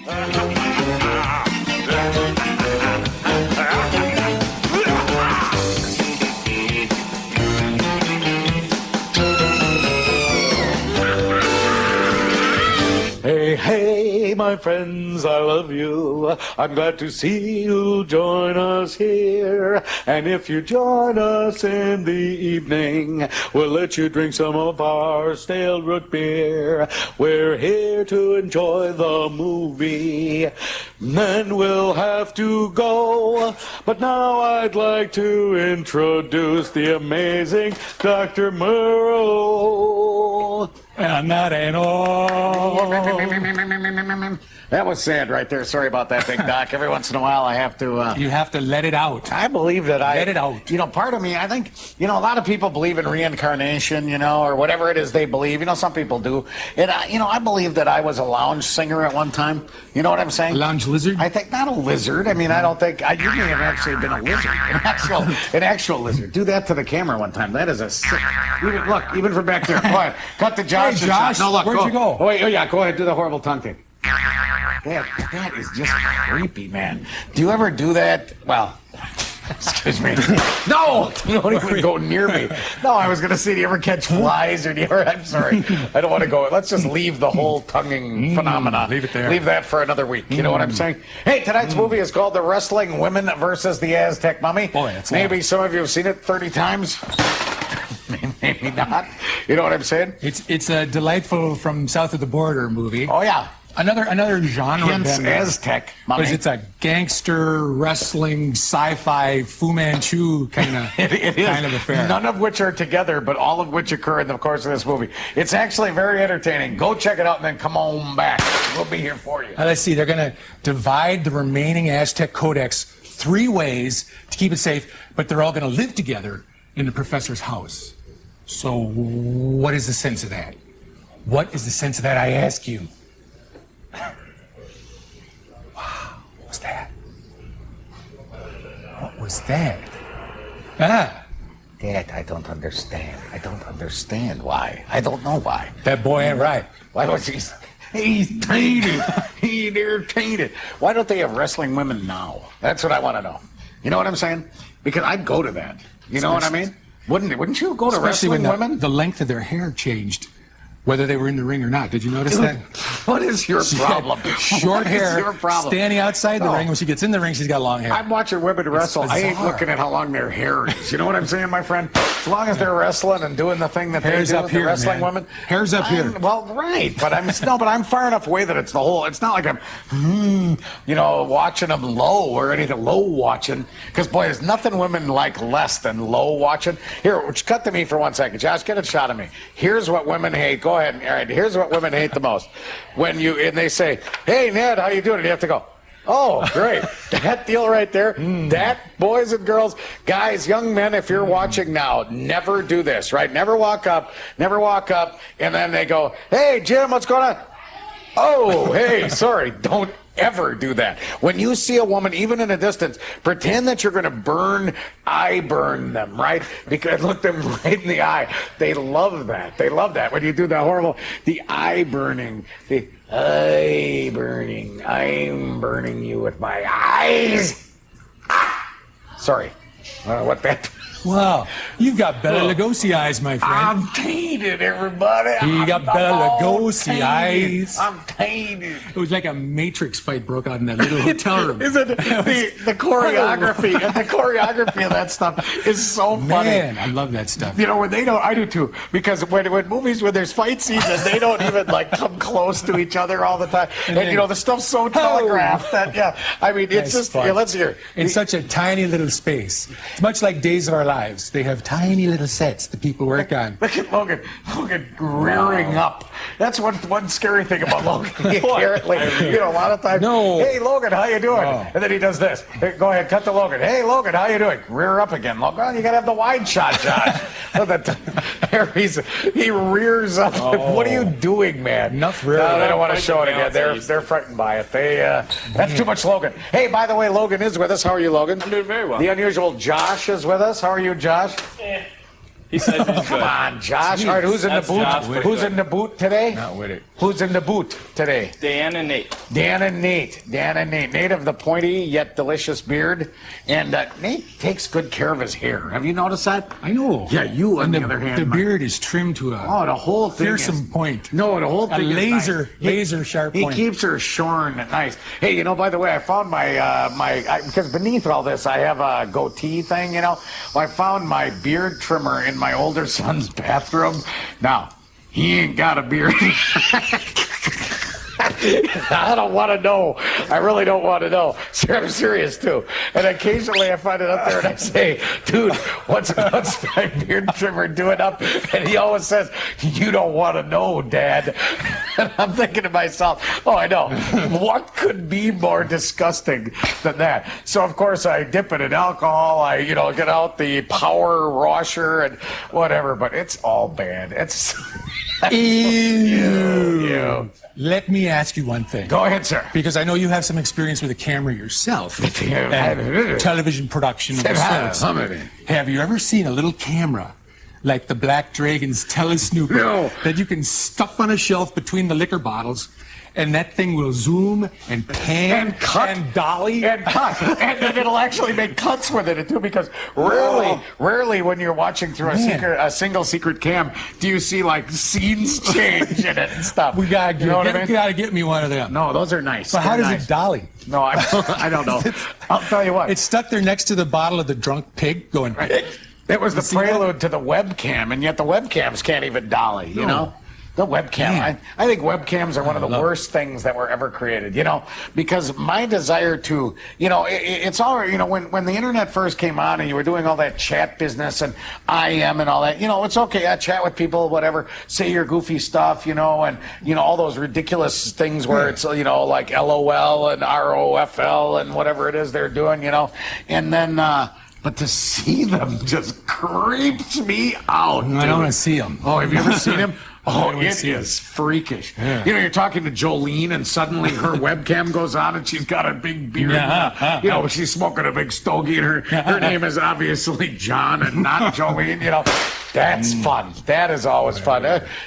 Hey, hey, my friends, I love you. I'm glad to see you join us here. And if you join us in the evening, we'll let you drink some of our stale root beer. We're here to enjoy the movie. Then we'll have to go. But now I'd like to introduce the amazing Dr. Merle. And not at all. That was sad right there. Sorry about that, Big Doc. Every once in a while I have to... You have to let it out. I believe that Let it out. You know, part of me, I think, you know, a lot of people believe in reincarnation, you know, or whatever it is they believe. You know, some people do. And, you know, I believe that I was a lounge singer at one time. You know what I'm saying? A lounge lizard? I think, not a lizard. I mean, I don't think... you may have actually been a lizard. An actual lizard. Do that to the camera one time. That is a sick... Look, even from back there. Go ahead. Cut to Josh. Hey, Josh, no, look, where'd you go? Oh, wait, oh, yeah, go ahead. Do the horrible tongue thing. That is just creepy, man. Do you ever do that? Well, excuse me. No! Don't even go near me. No, I was going to say, do you ever catch flies? Or do you ever... I'm sorry. I don't want to go... Let's just leave the whole tonguing phenomena. Leave it there. Leave that for another week. You know what I'm saying? Hey, tonight's movie is called The Wrestling Women versus the Aztec Mummy. Boy, that's maybe long. some of you have seen it 30 times. Maybe not. You know what I'm saying? It's a delightful from south of the border movie. Oh, yeah. Another genre. Hence Aztec Mummy. Because it's a gangster, wrestling, sci-fi, Fu Manchu kind of kind of affair. None of which are together, but all of which occur in the course of this movie. It's actually very entertaining. Go check it out and then come on back. We'll be here for you. Now, let's see. They're going to divide the remaining Aztec Codex 3 ways to keep it safe, but they're all going to live together in the professor's house. So what is the sense of that? What is the sense of that, I ask you? Wow, what was that? What was that? Ah, Dad, I don't understand. I don't understand why. I don't know why. that boy ain't right. Why don't he's tainted. They're tainted. Why don't they have wrestling women now? That's what I want to know. You know what I'm saying? Because I'd go to that. You know what I mean? Wouldn't you go to Especially wrestling when women? the length of their hair changed, whether they were in the ring or not. Did you notice that? What is your problem? Short hair, your problem? standing outside the No. ring. When she gets in the ring, she's got long hair. I'm watching women wrestle. I ain't bizarre. looking at how long their hair is. You know what I'm saying, my friend? As long as they're wrestling and doing the thing that Hair's they do up with here, the wrestling man. women. Hair's up here. Well, right, but I'm far enough away that it's the whole. It's not like I'm, you know, watching them low or anything. Low watching, because boy, there's nothing women like less than low watching. Here, cut to me for 1 second, Josh. Get a shot of me. Here's what women hate. Go ahead. All right. Here's what women hate the most. When they say, "Hey, Ned, how you doing?" And you have to go, "Oh, great." That deal right there, that, boys and girls, guys, young men, if you're watching now, never do this, right? Never walk up, and then they go, "Hey, Jim, what's going on?" "Oh, hey, sorry." Don't ever do that. When you see a woman, even in a distance, pretend that you're going to eye burn them, right? Because look them right in the eye. They love that. They love that. When you do the eye burning, the eye burning. I'm burning you with my eyes. Ah! Sorry. I don't know what that... Wow, you've got Bela Lugosi eyes, my friend. I'm tainted, everybody. You got Bela Lugosi eyes. I'm tainted. It was like a Matrix fight broke out in that little hotel room. Isn't it? The choreography and the choreography of that stuff is so funny. Man, I love that stuff. You know, when they don't, I do too. Because when movies, when there's fight scenes, and they don't even like come close to each other all the time. And you know, the stuff's so telegraphed that, yeah. I mean, it's just, fun. yeah, let's hear. In such a tiny little space. It's much like Days of Our Lives. They have tiny little sets that people work on. Look at Logan rearing up. That's one scary thing about Logan. Apparently, you know, a lot of times, "Hey, Logan, how you doing?" And then he does this. Hey, go ahead, cut to Logan. "Hey, Logan, how you doing?" Rear up again. Logan, you got to have the wide shot, Josh. He rears up. What are you doing, man? Enough rear. No, they don't want to show it again. They're frightened by it. That's too much Logan. Hey, by the way, Logan is with us. How are you, Logan? I'm doing very well. The unusual Josh is with us. How are you, Josh? He says he's good. Come on, Josh. All right, who's in the That's Josh boot? pretty Who's good. in the boot today? Not with it. Who's in the boot today? Dan and Nate. Dan and Nate. Dan and Nate. Nate of the pointy yet delicious beard. And Nate takes good care of his hair. Have you noticed that? I know. Yeah, you, on and the other hand, the Mike. beard is trimmed to a Oh, the whole thing fearsome is, point. No, the whole A thing is nice. laser sharp He point. keeps her shorn nice. Hey, by the way, I found my because beneath all this, I have a goatee thing. Well, I found my beard trimmer in my older son's bathroom. Now, he ain't got a beard. I don't want to know. I really don't want to know. I'm serious too. And occasionally I find it up there and I say, dude, what's my beard trimmer doing up? And he always says, you don't want to know, Dad. And I'm thinking to myself, oh, I know. What could be more disgusting than that? So of course I dip it in alcohol. I, get out the power washer and whatever, but it's all bad. It's Ew. Let me ask you one thing. Go ahead, sir. Because I know you have some experience with a camera yourself. And television production of sorts. Have you ever seen a little camera like the Black Dragon's telesnooper No. that you can stuff on a shelf between the liquor bottles, and that thing will zoom and pan And cut. and dolly? And cut. And then it'll actually make cuts with it too, because rarely when you're watching through a single secret cam do you see like scenes change in it and stuff. We gotta You know what I mean? gotta get me one of them. No, those are nice. But how They're does nice. it dolly? No, I don't know. I'll tell you what. It's stuck there next to the bottle of the drunk pig going. It was the see that? prelude to the webcam, and yet the webcams can't even dolly, you know? The webcam. Man. I think webcams are one of the worst things that were ever created, because my desire to, it's all, when the internet first came on and you were doing all that chat business and IM and all that, it's okay. I chat with people, whatever, say your goofy stuff, and, all those ridiculous things where it's, like LOL and ROFL and whatever it is they're doing, and then, but to see them just creeps me out. I don't want to see them. Oh, have you ever seen him? Oh, wanna it see is freakish. Yeah. You're talking to Jolene, and suddenly her webcam goes on, and she's got a big beard. Yeah. She's smoking a big stogie, and her name is obviously John and not Jolene. That's fun. That is always fun.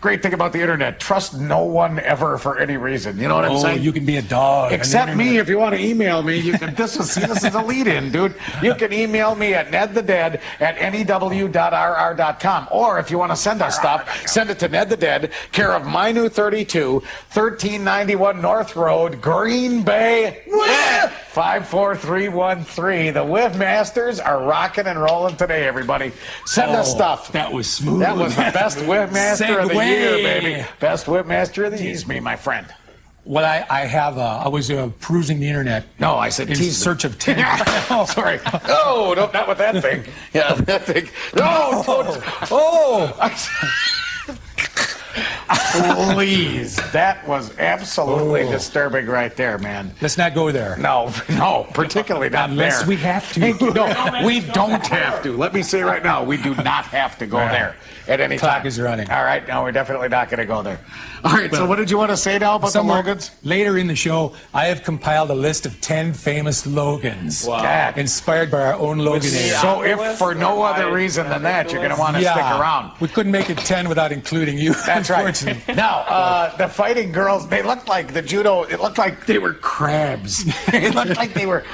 Great thing about the internet: trust no one ever for any reason. You know what I'm saying? You can be a dog. Except me, if you want to email me, you can. This is a lead-in, dude. You can email me at nedthedead@new.rr.com, or if you want to send us stuff, send it to Ned the Dead, care of My New 32, 1391 North Road, Green Bay, 54313. The Whiff Masters are rocking and rolling today, everybody. Send us stuff. That was smooth. That was the best Whip Master of the Segue. year, baby. Best Whip Master of the year. Tease me, my friend. Well, I was perusing the internet. No, I said in tease me. search of 10. Oh, sorry. No, not with that thing. Yeah, that thing. No, don't. Oh. Please. That was absolutely disturbing right there, man. Let's not go there. No, particularly not Unless there. we have to. Thank you. No, we don't have to. Let me say right now, we do not have to go there at any Clock time. is running. All right, no, we're definitely not going to go there. All right, so what did you want to say now about the Somewhere Logans? later in the show, I have compiled a list of 10 famous Logans. Wow. Inspired by our own Loganator. So if for no other reason than that, you're going to want to stick around. We couldn't make it 10 without including you. That's right. unfortunately. Now, the fighting girls, they looked like the judo, it looked like they were crabs. It looked like they were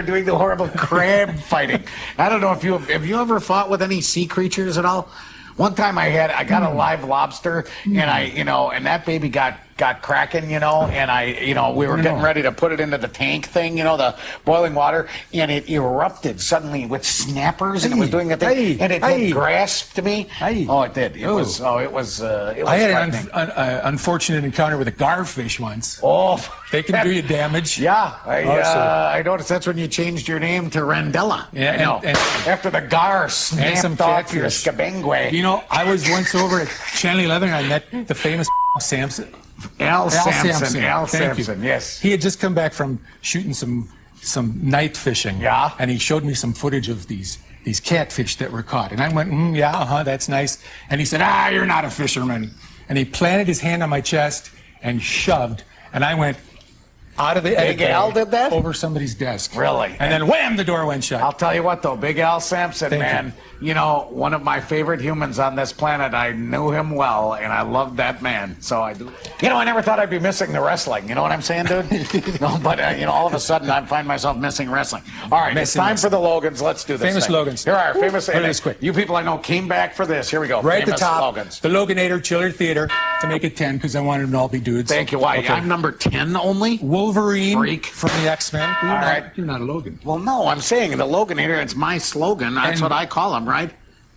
doing the horrible crab fighting. I don't know if have you ever fought with any sea creatures at all? One time I got a live lobster, and and that baby got cracking, and we were getting ready to put it into the tank thing, the boiling water, and it erupted suddenly with snappers, and it was doing a thing, and it grasped me. Oh, it did. It was I had an unfortunate encounter with a garfish once. Oh, They can do you damage. Yeah, I noticed that's when you changed your name to Randella. Yeah, and after the gar snapped some off your catfish. skabengue. I was once over at Channel 11 and I met the famous Samson. Al Sampson. Thank you. Yes. He had just come back from shooting some night fishing. Yeah. And he showed me some footage of these catfish that were caught. And I went, that's nice. And he said, you're not a fisherman. And he planted his hand on my chest and shoved. And I went out of the Big Al did that? over somebody's desk. Really? And then wham, the door went shut. I'll tell you what, though, Big Al Sampson, Thank man. you. you know, one of my favorite humans on this planet. I knew him well, and I loved that man. So I do. You know, I never thought I'd be missing the wrestling. You know what I'm saying, dude? No, but, you know, all of a sudden I find myself missing wrestling. All right, it's time for the Logans. Let's do this. Famous thing. Logans. Here are famous. This quick. You people I know came back for this. Here we go. Right famous at the top, Logans. the Loganator Chiller Theater, to make it 10, because I wanted them to all be dudes. Thank you. Why? Okay. I'm number 10 only? Wolverine Freak. from the X-Men. All right. You're not a Logan. Well, no, I'm saying the Loganator, it's my slogan. That's what I call him, right?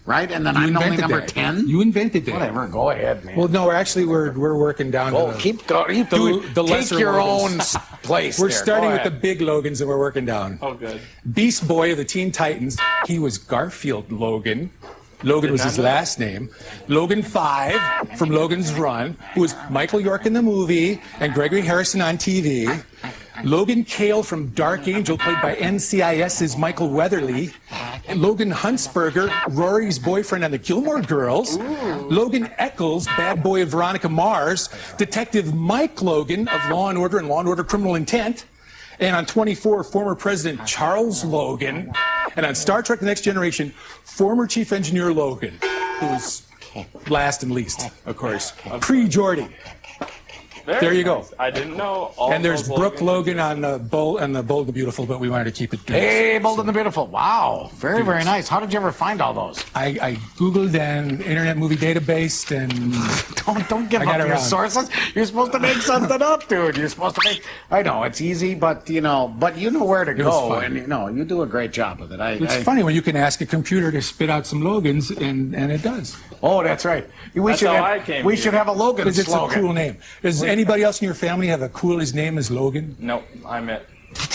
Right? And then You I'm only invented number that. 10? You invented that. Whatever, go ahead, man. Well, no, we're working down Oh, to the, keep going. the lesser Take your Logans. own place. We're there. starting Go with the ahead. big Logans, and we're working down. Oh, good. Beast Boy of the Teen Titans, he was Garfield Logan. Logan was his last name. Logan 5 from Logan's Run, who was Michael York in the movie and Gregory Harrison on TV. Logan Cale from Dark Angel, played by NCIS's Michael Weatherly. And Logan Huntsberger, Rory's boyfriend on the Gilmore Girls. Logan Eccles, bad boy of Veronica Mars. Detective Mike Logan of Law & Order and Law & Order Criminal Intent. And on 24, former President Charles Logan. And on Star Trek The Next Generation, former Chief Engineer Logan, who was last and least, of course, pre-Geordi. There you go. I didn't know all And there's those Brooke Logans. Logan on the Bold and the Beautiful, but we wanted to keep it dudes. Hey, Bold and the Beautiful. Wow. Very, very nice. How did you ever find all those? I Googled an Internet Movie Database, and Don't give I got up it your wrong. sources. You're supposed to make something up, dude. You're supposed to make. I know it's easy, but you know where to was go, fun. and you do a great job with it. it's funny when you can ask a computer to spit out some Logans, and it does. Oh, that's right. We That's should how have, I came we here. should have a Logan Because it's slogan. a cool name. Does anybody else in your family have a coolest name as Logan? Nope, I'm it.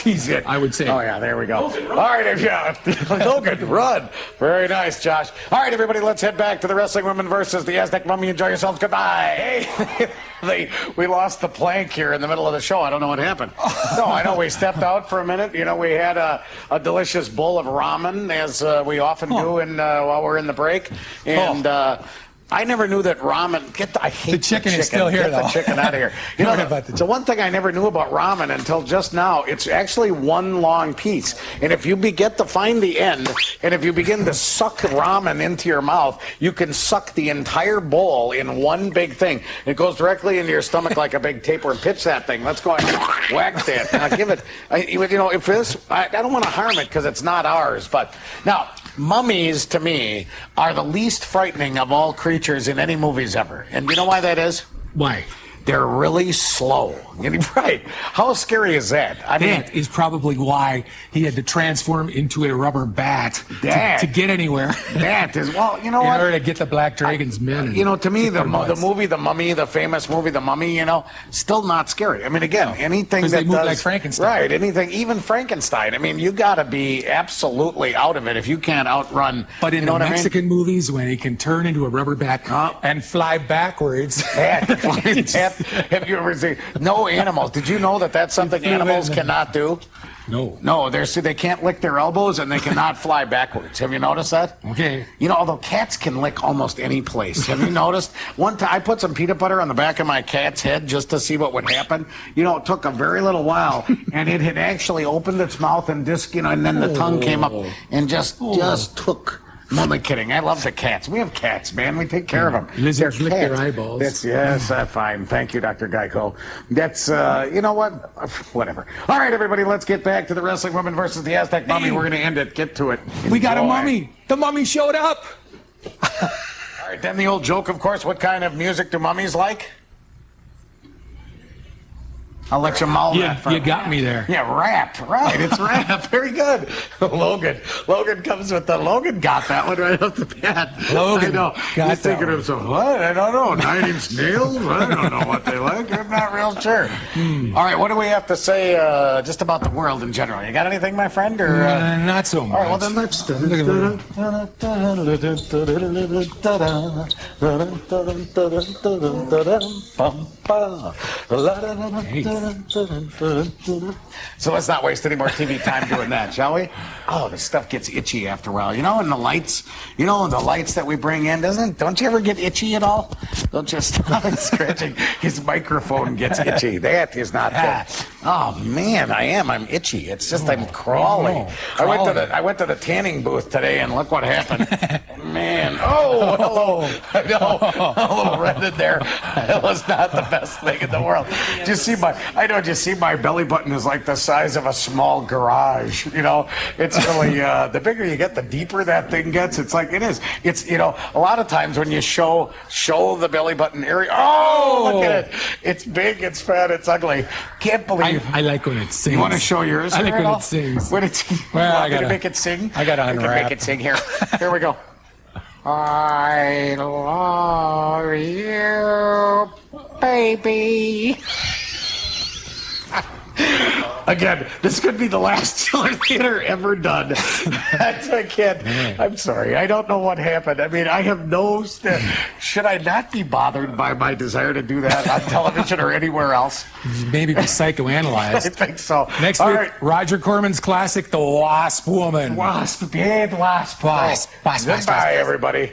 He's it. I would say. Oh yeah, there we go. All right, yeah, Logan, run. Very nice, Josh. All right, everybody, let's head back to the Wrestling Women versus the Aztec Mummy. Enjoy yourselves. Goodbye. Hey, we lost the plank here in the middle of the show. I don't know what happened. No, I know we stepped out for a minute. You know, we had a delicious bowl of ramen, as we often do, while we're in the break, and. I never knew that ramen. I hate The chicken is still here, Get the though. chicken out of here. You Don't know, worry about the the one thing I never knew about ramen until just now, it's actually one long piece. And if you get to find the end, and if you begin to suck ramen into your mouth, you can suck the entire bowl in one big thing. It goes directly into your stomach like a big tapeworm. Pitch that thing. Let's go and whack that. Now give it. You know, if this, I don't want to harm it because it's not ours. But now, mummies to me are the least frightening of all creatures in any movies ever. And you know why that is? Why? They're really slow. Right. How scary is that? I mean, That is probably why he had to transform into a rubber bat to get anywhere. that is, well, you know In what? order to get the Black Dragon's men. and You know, to me, kick the their butts. movie, The Mummy, the famous movie, The Mummy, you know, still not scary. I mean, again, anything 'Cause that they move does, like Frankenstein. right? Anything, even Frankenstein. I mean, you got to be absolutely out of it if you can't outrun. But in you know the what Mexican movies, when he can turn into a rubber bat and fly backwards. Have you ever seen? No animals. Did you know that that's something flew animals in. cannot do? No. No, they can't lick their elbows and they cannot fly backwards. Have you noticed that? Okay. You know, although cats can lick almost any place. Have you noticed? One time I put some peanut butter on the back of my cat's head just to see what would happen. You know, it took a very little while, and it had actually opened its mouth and and then the tongue came up and just took. I'm only kidding. I love the cats. We have cats, man. We take care of them. Lizards They're lick their cats. eyeballs. Yes, fine. Thank you, Dr. Geico. That's, you know what? Whatever. All right, everybody, let's get back to the Wrestling Women versus the Aztec Mummy. We're going to end it. Get to it. We got a Enjoy. mummy. The mummy showed up. All right, then the old joke, of course. What kind of music do mummies like? I'll let you mull that for You got me there. Yeah, rap. Right, it's rap. Very good. Logan comes with the Logan got that one right off the bat. Logan I know. got He's thinking that to himself, what? I don't know. 9-inch nails? I don't know what they like. I'm not real sure. All right, what do we have to say just about the world in general? You got anything, my friend? Or Not so much. all right, well then let's. So let's not waste any more TV time doing that, shall we? Oh, this stuff gets itchy after a while, you know. And the lights, the lights that we bring in, don't you ever get itchy at all? Don't you stop scratching? His microphone gets itchy. That is not good. Oh man, I am. I'm itchy. It's just I'm crawling. I went to the tanning booth today, and look what happened. Man, oh, hello. I know, a little red in there. It was not the best thing in the world. Just see my belly button is like the size of a small garage. You know, it's really the bigger you get, the deeper that thing gets. It's like it is. It's a lot of times when you show the belly button area. Oh, look at it. It's big. It's fat. It's ugly. Can't believe. I like when it sings. You want to show yours? I like when all? it sings. When it's Well, want me to make it sing? I gotta We can unwrap. make it sing here. Here we go. I love you, baby. Again, this could be the last Chiller Theater ever done. I can't. I'm sorry. I don't know what happened. I mean, I have no. Should I not be bothered by my desire to do that on television or anywhere else? Maybe be psychoanalyzed. I think so. Next All week, right. Roger Corman's classic, The Wasp Woman. Wasp, big wasp. Wasp. Goodbye, everybody.